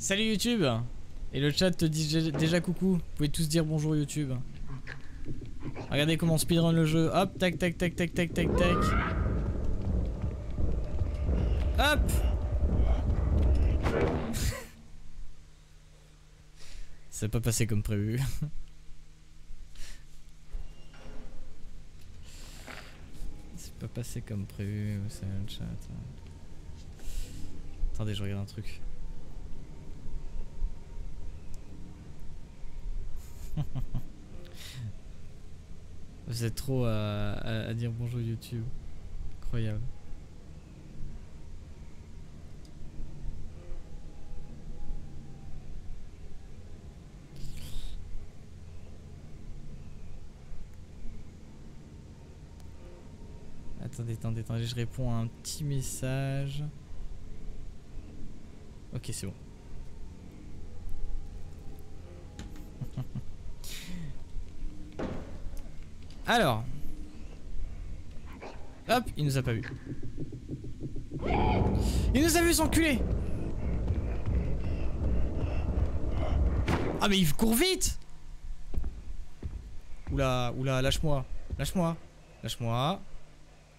Salut YouTube. Et le chat te dit déjà coucou. Vous pouvez tous dire bonjour YouTube. Regardez comment on speedrun le jeu. Hop, tac tac tac tac tac tac tac. Hop. Ça n'a pas passé comme prévu. C'est pas passé comme prévu, c'est le chat. Attendez, je regarde un truc. Vous êtes trop à dire bonjour YouTube. Incroyable. Attendez, je réponds à un petit message. Ok, c'est bon. Alors. Hop, il nous a pas vu. Il nous a vu s'enculer. Ah mais il court vite. Oula, oula, lâche-moi. Lâche-moi. Lâche-moi.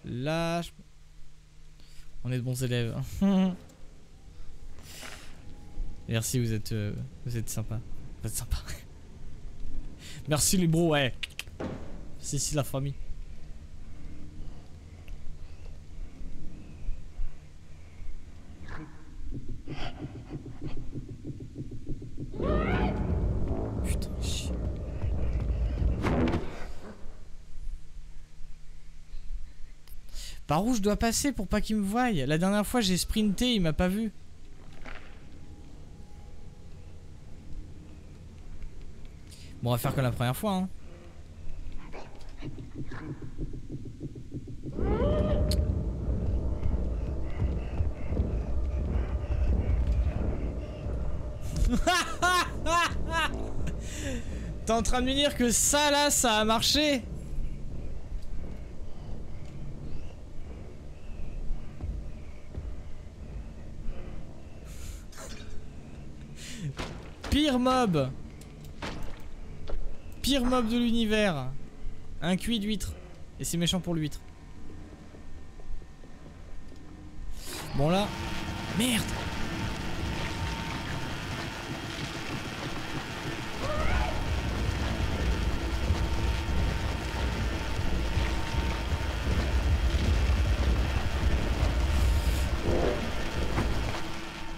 Lâche. On est de bons élèves. Merci, vous êtes sympa. Vous êtes sympa. Merci les bros, ouais. C'est ici la famille. Putain, chier. Par où je dois passer pour pas qu'il me voie? La dernière fois j'ai sprinté, il m'a pas vu. Bon, on va faire comme la première fois, hein. T'es en train de me dire que ça là, ça a marché? Pire mob. Pire mob de l'univers. Un cuit d'huître. Et c'est méchant pour l'huître. Bon là. Merde.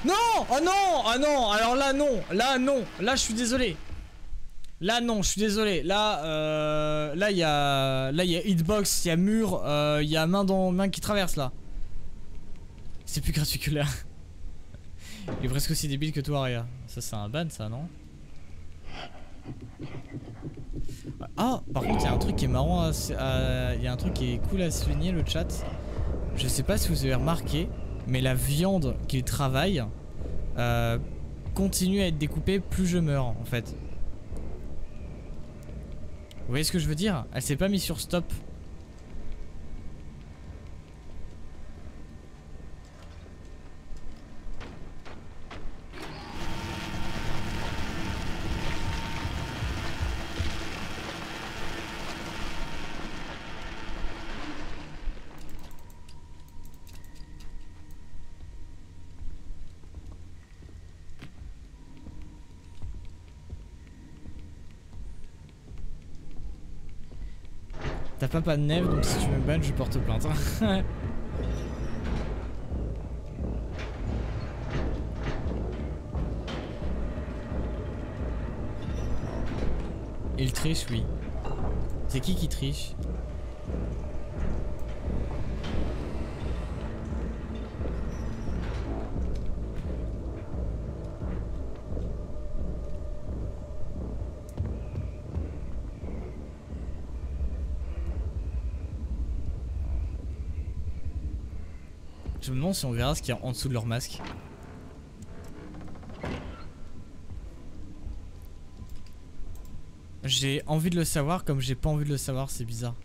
Non. Oh non. Oh non. Alors là non. Là non. Là je suis désolé. Là non, je suis désolé. Là, là il y a hitbox, il y a mur, il y a main qui traverse là. C'est plus gratuit que là. Il est presque aussi débile que toi, Aria. Ça c'est un ban, ça non? Ah, par contre il y a un truc qui est marrant, il y a un truc qui est cool à souligner le chat. Je sais pas si vous avez remarqué, mais la viande qu'il travaille continue à être découpée plus je meurs en fait. Vous voyez ce que je veux dire? Elle s'est pas mise sur stop. T'as pas de neve, donc si tu me bannes, je porte plainte. Il triche, oui. C'est qui triche? Je me demande si on verra ce qu'il y a en dessous de leur masque. J'ai envie de le savoir comme j'ai pas envie de le savoir, c'est bizarre.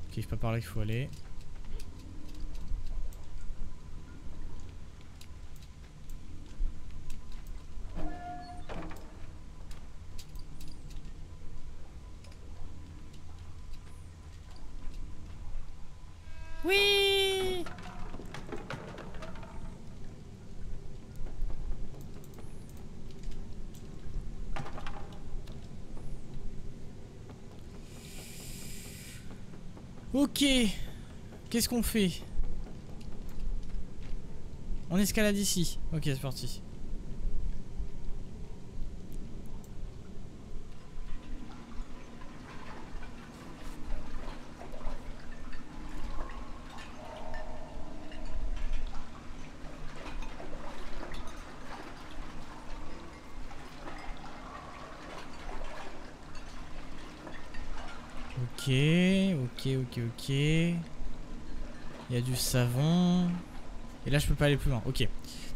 Ok, c'est pas par là qu'il faut aller. Ok. Qu'est-ce qu'on fait? On escalade ici. Ok, c'est parti. Ok, ok. Il y a du savon. Et là je peux pas aller plus loin. Ok.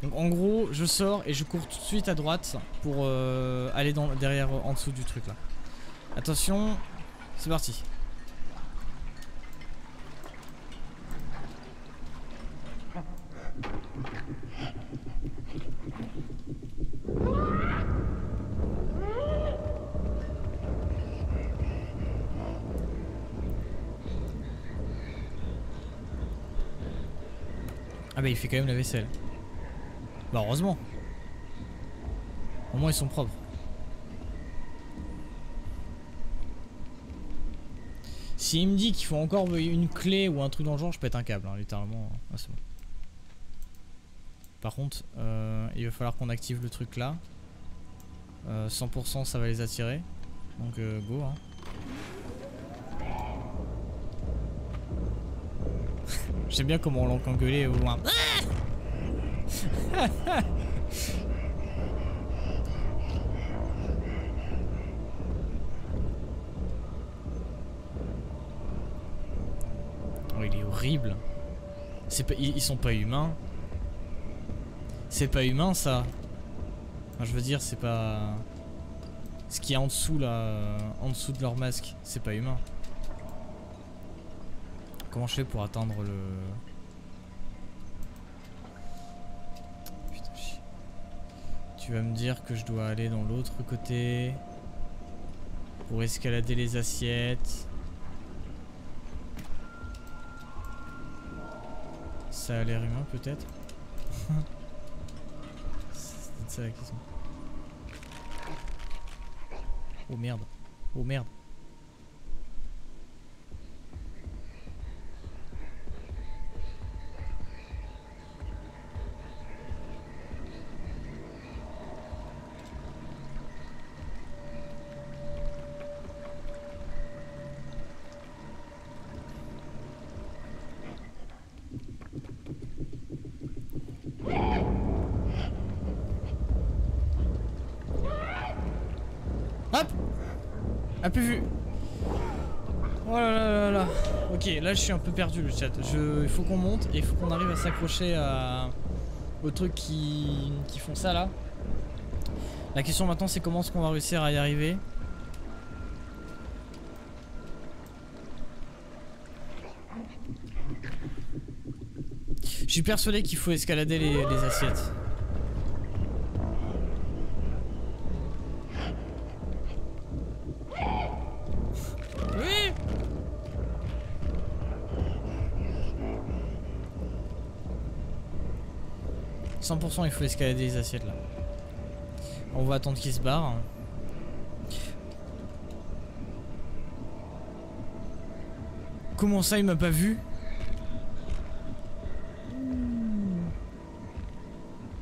Donc en gros je sors et je cours tout de suite à droite pour aller derrière en dessous du truc là. Attention. C'est parti. Ah bah il fait quand même la vaisselle. Bah heureusement. Au moins ils sont propres. S'il me dit qu'il faut encore une clé ou un truc dans le genre, je pète un câble, hein, littéralement. Ah, c'est bon. Par contre, il va falloir qu'on active le truc là. 100% ça va les attirer. Donc go hein. J'aime bien comment on l'entend gueuler au loin. Oh, il est horrible. Ils sont pas humains. C'est pas humain ça. Enfin, je veux dire, c'est pas... Ce qu'il y a en dessous là, en dessous de leur masque, c'est pas humain. Comment je fais pour atteindre le... Putain, chier. Tu vas me dire que je dois aller dans l'autre côté pour escalader les assiettes. Ça a l'air humain peut-être. C'est peut-être ça la question. Oh merde. Oh merde. Hop! Ah, plus vu. Oh là là là là. Ok, là je suis un peu perdu le chat. Il faut qu'on monte et il faut qu'on arrive à s'accrocher aux trucs qui font ça là. La question maintenant c'est comment est-ce qu'on va réussir à y arriver. Je suis persuadé qu'il faut escalader les assiettes. Oui. 100% il faut escalader les assiettes là. On va attendre qu'il se barre. Comment ça il m'a pas vu?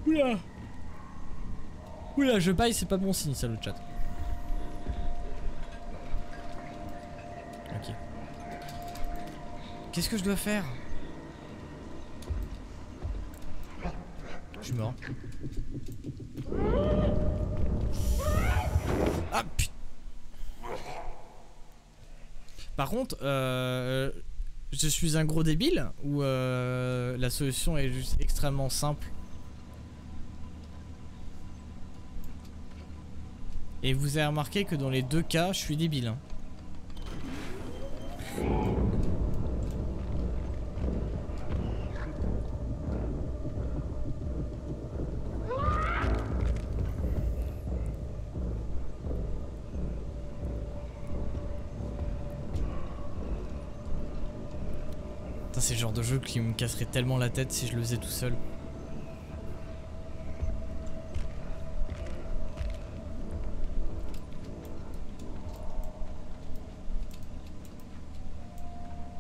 Oula. Oula, je baille, c'est pas bon signe ça le chat. Ok. Qu'est-ce que je dois faire? Je suis mort. Ah putain. Par contre, je suis un gros débile ou la solution est juste extrêmement simple. Et vous avez remarqué que dans les deux cas, je suis débile. Hein. C'est le genre de jeu qui me casserait tellement la tête si je le faisais tout seul.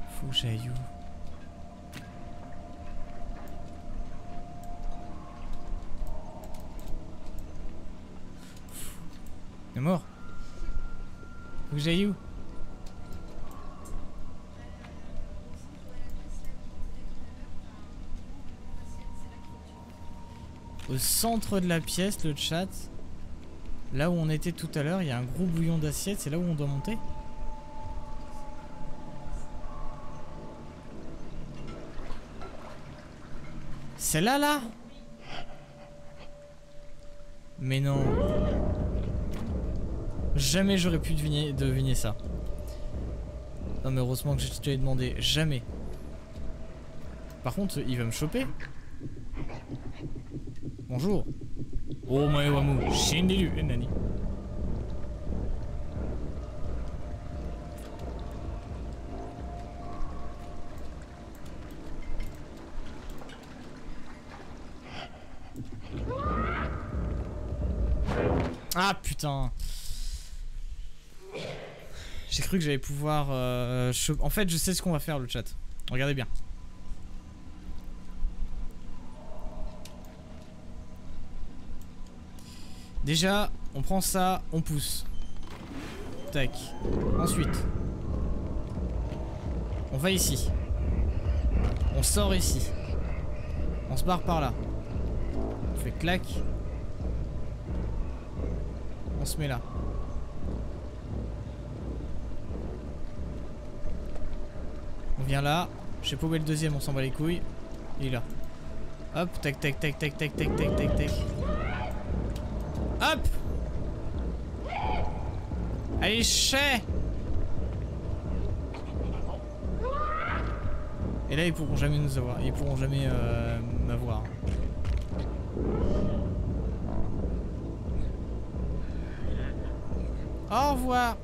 Faut que j'aille où? Il est mort. Faut que j'aille où? Au centre de la pièce, le chat. Là où on était tout à l'heure, il y a un gros bouillon d'assiette. C'est là où on doit monter? Celle-là, là? Mais non. Jamais j'aurais pu deviner ça. Non mais heureusement que je t'ai demandé. Jamais. Par contre, il va me choper. Bonjour. Oh my wamu, shindiru, nani. Ah putain. J'ai cru que j'allais pouvoir... En fait, je sais ce qu'on va faire, le chat. Regardez bien. Déjà, on prend ça, on pousse. Tac. Ensuite, on va ici. On sort ici. On se barre par là. On fait clac. On se met là. On vient là. Je sais pas où est le deuxième, on s'en bat les couilles. Il est là. Hop, tac tac tac tac tac tac tac tac tac. Hop! Allez, chais! Et là, ils pourront jamais nous avoir. Ils pourront jamais m'avoir. Au revoir!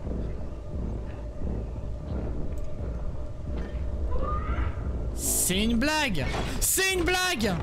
C'est une blague! C'est une blague!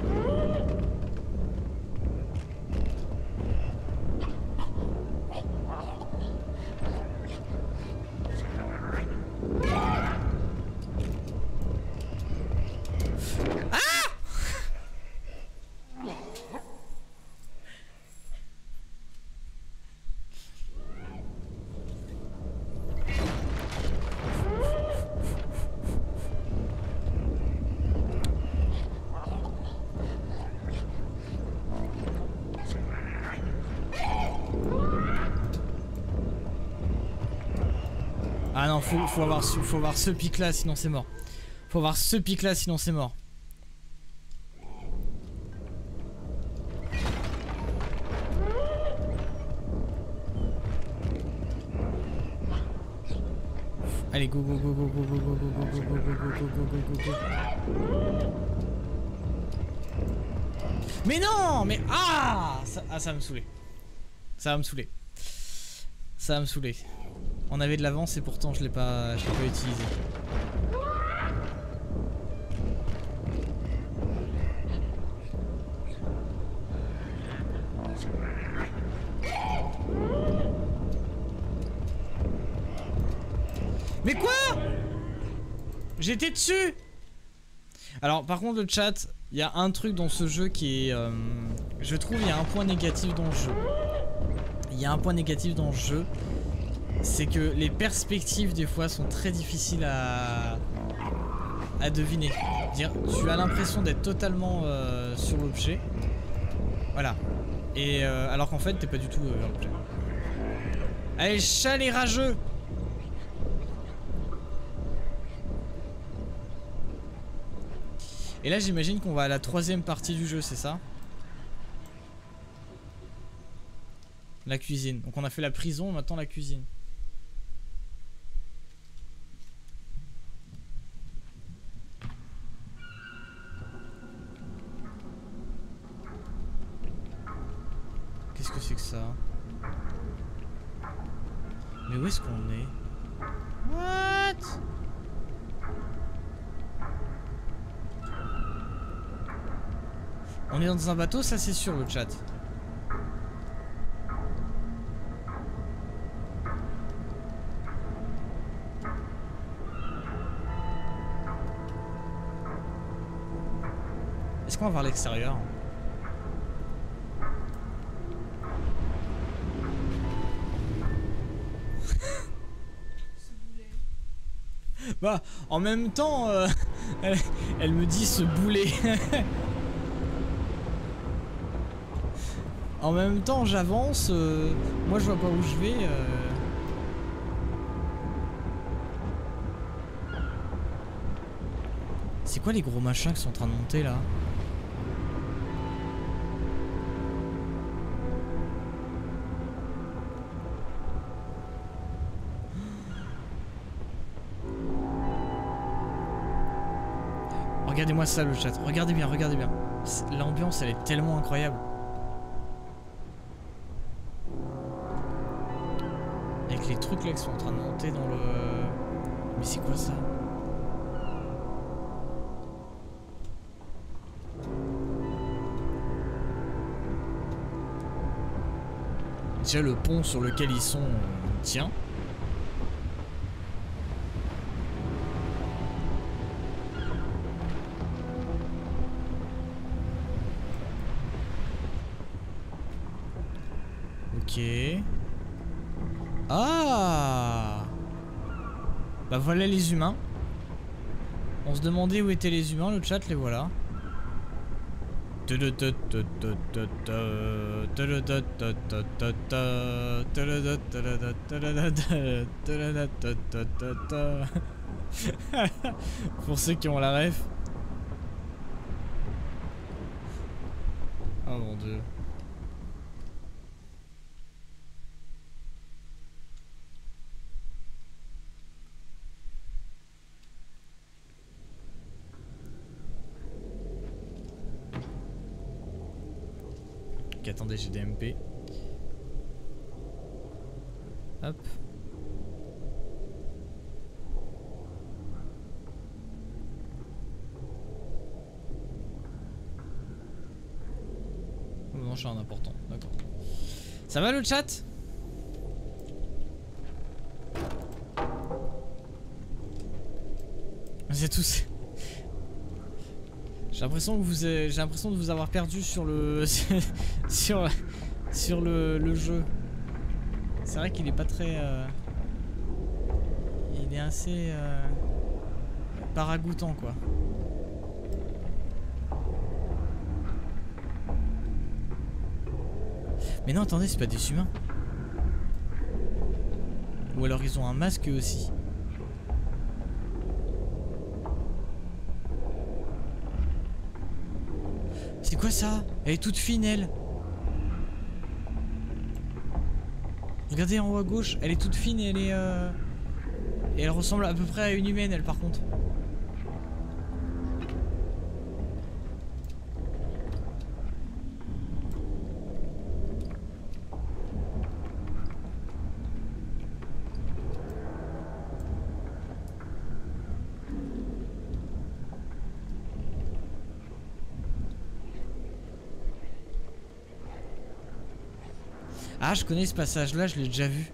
Ah non, faut avoir ce pic là, sinon c'est mort. Faut avoir ce pic là, sinon c'est mort. Allez, go go go go go go go go go go go go go go go. Mais non, mais ça va me saouler. Ça va me saouler. Ça va me saouler. On avait de l'avance et pourtant je l'ai pas utilisé. Mais quoi? J'étais dessus. Alors par contre le chat, il y a un truc dans ce jeu qui est... je trouve il y a un point négatif dans le jeu. Il y a un point négatif dans le jeu. C'est que les perspectives des fois sont très difficiles à deviner. Dire, tu as l'impression d'être totalement sur l'objet. Voilà. Et alors qu'en fait t'es pas du tout l'objet. Allez, chat les rageux! Et là j'imagine qu'on va à la troisième partie du jeu, c'est ça? La cuisine. Donc on a fait la prison, maintenant la cuisine. Qu'est-ce que c'est que ça? Mais où est-ce qu'on est? What? On est dans un bateau, ça c'est sûr le chat. qu'on va voir l'extérieur? Bah, en même temps, elle me dit ce boulet. En même temps, j'avance. Moi, je vois pas où je vais. C'est quoi les gros machins qui sont en train de monter là? Regardez-moi ça le chat, regardez bien, regardez bien. L'ambiance elle est tellement incroyable. Avec les trucs là qui sont en train de monter dans le... Mais c'est quoi ça? Déjà le pont sur lequel ils sont tient. Ok. Ah! Bah voilà les humains. On se demandait où étaient les humains, le chat, les voilà. Pour ceux qui ont la ref. Oh mon dieu. Ok, attendez, j'ai des MP. Hop. Non, je suis un important, d'accord. Ça va le chat? Vous êtes tous... J'ai l'impression de vous avoir perdu sur le sur le jeu. C'est vrai qu'il est pas très il est assez paragoutant quoi. Mais non, attendez, c'est pas des humains. Ou alors ils ont un masque eux aussi. C'est quoi ça? Elle est toute fine elle. Regardez en haut à gauche, elle est toute fine et elle est et elle ressemble à peu près à une humaine elle par contre. Ah, je connais ce passage-là, je l'ai déjà vu.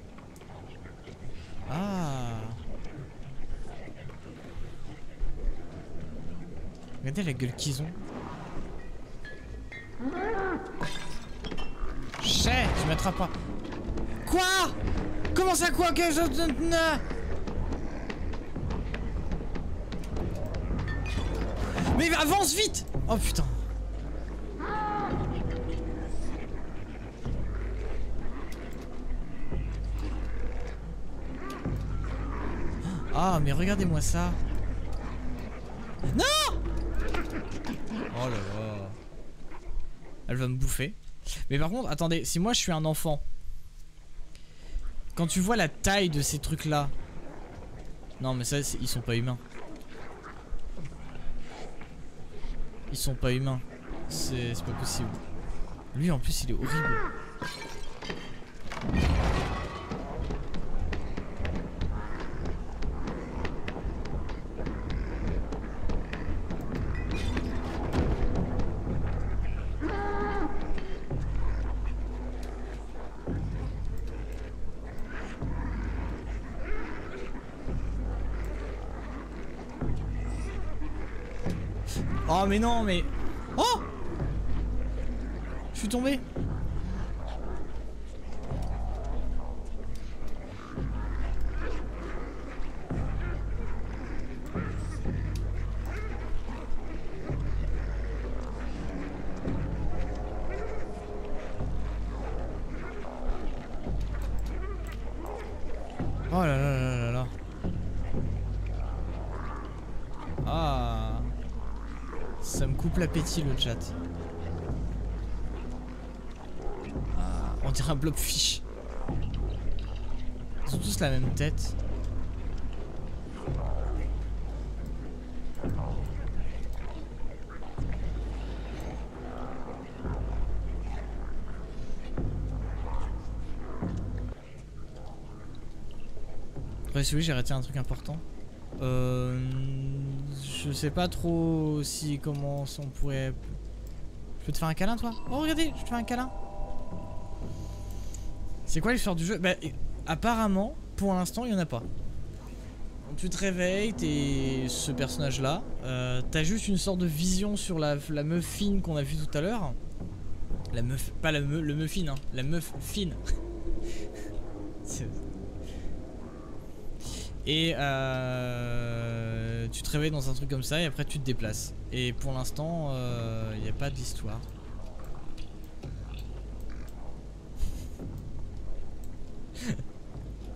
Ah. Regardez la gueule qu'ils ont. Chais, tu m'attrapes pas. Quoi? Comment ça quoi que je... Mais avance vite! Oh putain. Ah mais regardez-moi ça. Non! Oh là là. Elle va me bouffer. Mais par contre, attendez, si moi je suis un enfant, quand tu vois la taille de ces trucs là. Non mais ça, ils sont pas humains. Ils sont pas humains. C'est pas possible. Lui en plus il est horrible. Oh mais non mais... Oh! Je suis tombé. Oh là là là là là. Ah. Ça me coupe l'appétit le chat. Ah, on dirait un blobfish. Ils ont tous la même tête. Ouais, oui, j'ai arrêté un truc important. Je sais pas trop si comment on pourrait. Je peux te faire un câlin, toi? Oh, regardez, je te fais un câlin. C'est quoi l'histoire du jeu? Bah, apparemment, pour l'instant, il y en a pas. Tu te réveilles, t'es ce personnage-là. T'as juste une sorte de vision sur la meuf fine qu'on a vue tout à l'heure. La meuf, pas le muffin, hein, la meuf fine. Et tu te réveilles dans un truc comme ça et après tu te déplaces. Et pour l'instant, il n'y a pas d'histoire.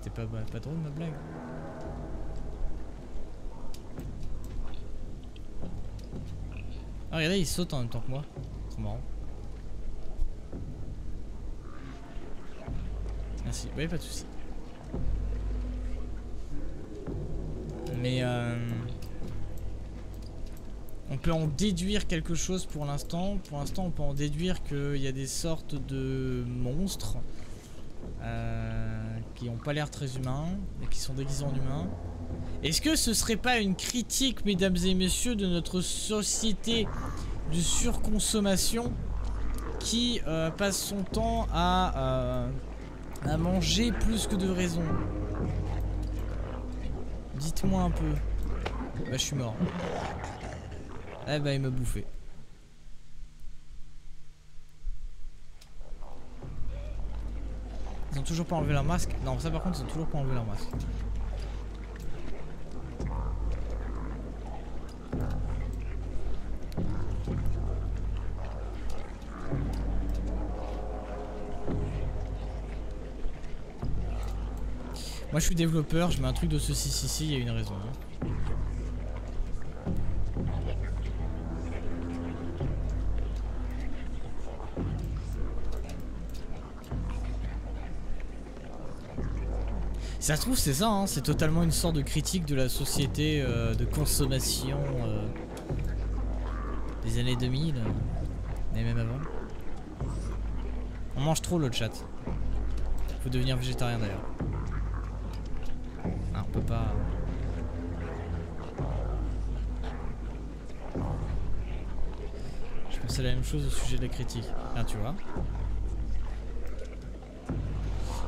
T'es pas drôle ma blague? Ah regardez, il saute en même temps que moi. C'est marrant. Merci, ouais, pas de soucis. Mais on peut en déduire quelque chose pour l'instant. Pour l'instant, on peut en déduire qu'il y a des sortes de monstres qui n'ont pas l'air très humains et qui sont déguisés en humains. Est-ce que ce serait pas une critique, mesdames et messieurs, de notre société de surconsommation qui passe son temps à manger plus que de raison? Dites-moi un peu. Bah je suis mort. Eh bah il m'a bouffé. Ils ont toujours pas enlevé leur masque. Non ça par contre ils ont toujours pas enlevé leur masque. Moi je suis développeur, je mets un truc de ceci, ici, il y a une raison. Hein. Si ça se trouve c'est ça, hein, c'est totalement une sorte de critique de la société de consommation des années 2000, et même avant. On mange trop le chat. Faut devenir végétarien d'ailleurs. Ah, on peut pas. Je pensais la même chose au sujet de la critique. Là, tu vois.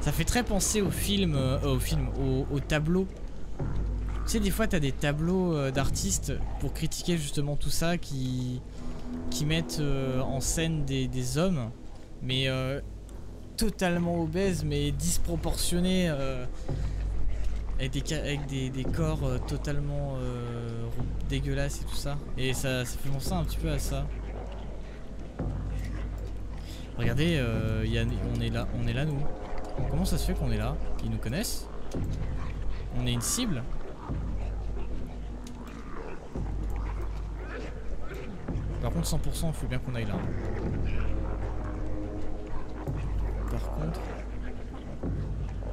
Ça fait très penser au film, au tableau. Tu sais, des fois, t'as des tableaux d'artistes pour critiquer justement tout ça qui mettent en scène des hommes, mais totalement obèses, mais disproportionnés. Avec des corps totalement dégueulasses et tout ça. Et ça fait penser un petit peu à ça. Regardez, on est là nous. Comment ça se fait qu'on est là? Ils nous connaissent? On est une cible? Par contre 100% il faut bien qu'on aille là. Par contre,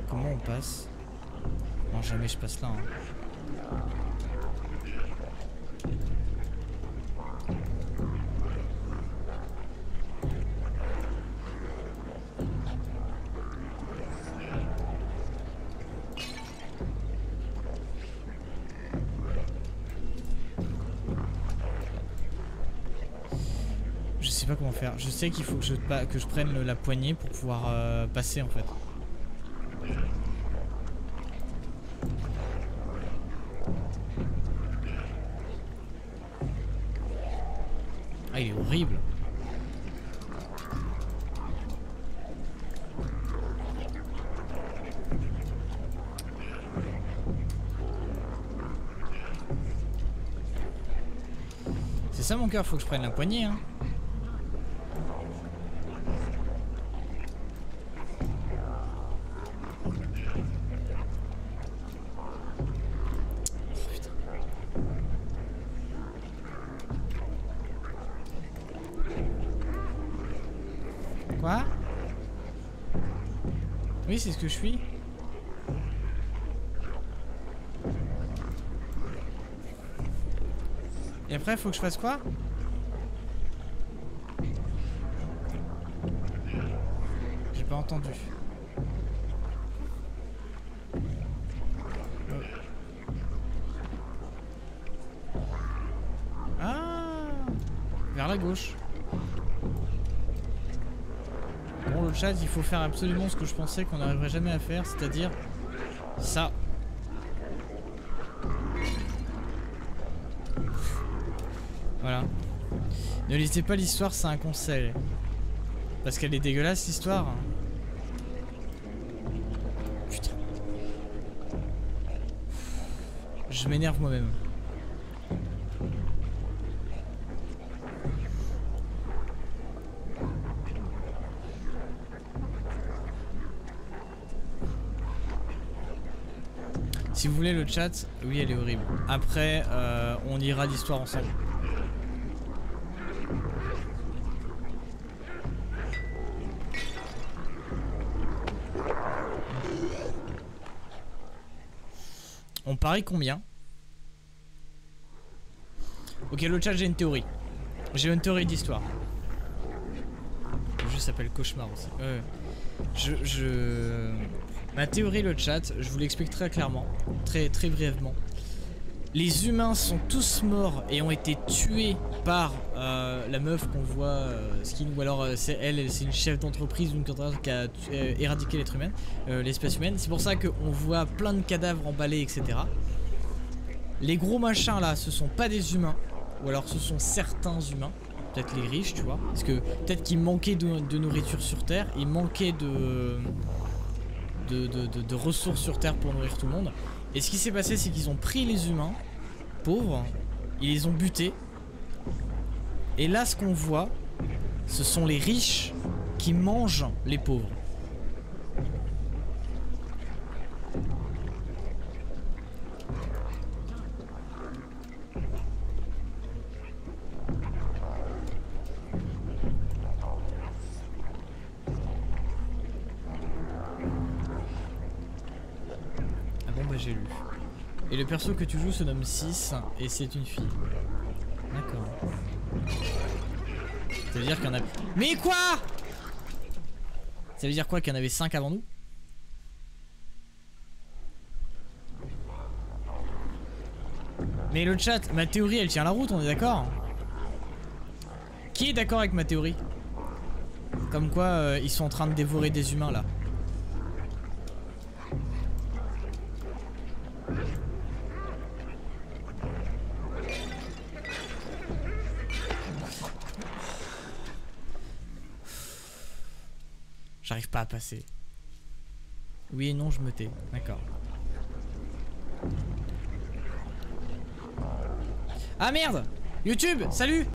comment on passe? Non, jamais je passe là. Hein. Je sais pas comment faire. Je sais qu'il faut que je prenne la poignée pour pouvoir passer en fait. Ah, il est horrible. ça mon cœur, faut que je prenne la poignée hein. Quoi? Oui, c'est ce que je suis. Et après, faut que je fasse quoi? J'ai pas entendu. Ah! Vers la gauche. Bon, le chat, il faut faire absolument ce que je pensais qu'on n'arriverait jamais à faire, c'est-à-dire ça. Voilà. Ne lisez pas l'histoire, c'est un conseil. Parce qu'elle est dégueulasse, l'histoire. Putain. Je m'énerve moi-même. Si vous voulez le chat, oui elle est horrible. Après, on lira l'histoire ensemble. On parie combien? Ok, le chat, j'ai une théorie. J'ai une théorie d'histoire. Le jeu s'appelle Cauchemar aussi. Ma théorie, le chat, je vous l'explique très clairement, très brièvement. Les humains sont tous morts et ont été tués par la meuf qu'on voit, Skin, ou alors c'est elle, c'est une chef d'entreprise qui a éradiqué l'être humain, l'espèce humaine. C'est pour ça qu'on voit plein de cadavres emballés, etc. Les gros machins là, ce sont pas des humains, ou alors ce sont certains humains, peut-être les riches, tu vois, parce que peut-être qu'il manquait de nourriture sur Terre, il manquait de ressources sur Terre pour nourrir tout le monde. Et ce qui s'est passé, c'est qu'ils ont pris les humains pauvres, ils les ont butés. Et là, ce qu'on voit, ce sont les riches qui mangent les pauvres. J'ai lu. Et le perso que tu joues se nomme 6 et c'est une fille. D'accord. Ça veut dire qu'il y en a... Mais quoi? Ça veut dire quoi, qu'il y en avait 5 avant nous? Mais le chat, ma théorie elle tient la route, on est d'accord? Qui est d'accord avec ma théorie? Comme quoi ils sont en train de dévorer des humains là. J'arrive pas à passer. Oui et non, je me tais. D'accord. Ah merde! YouTube, salut!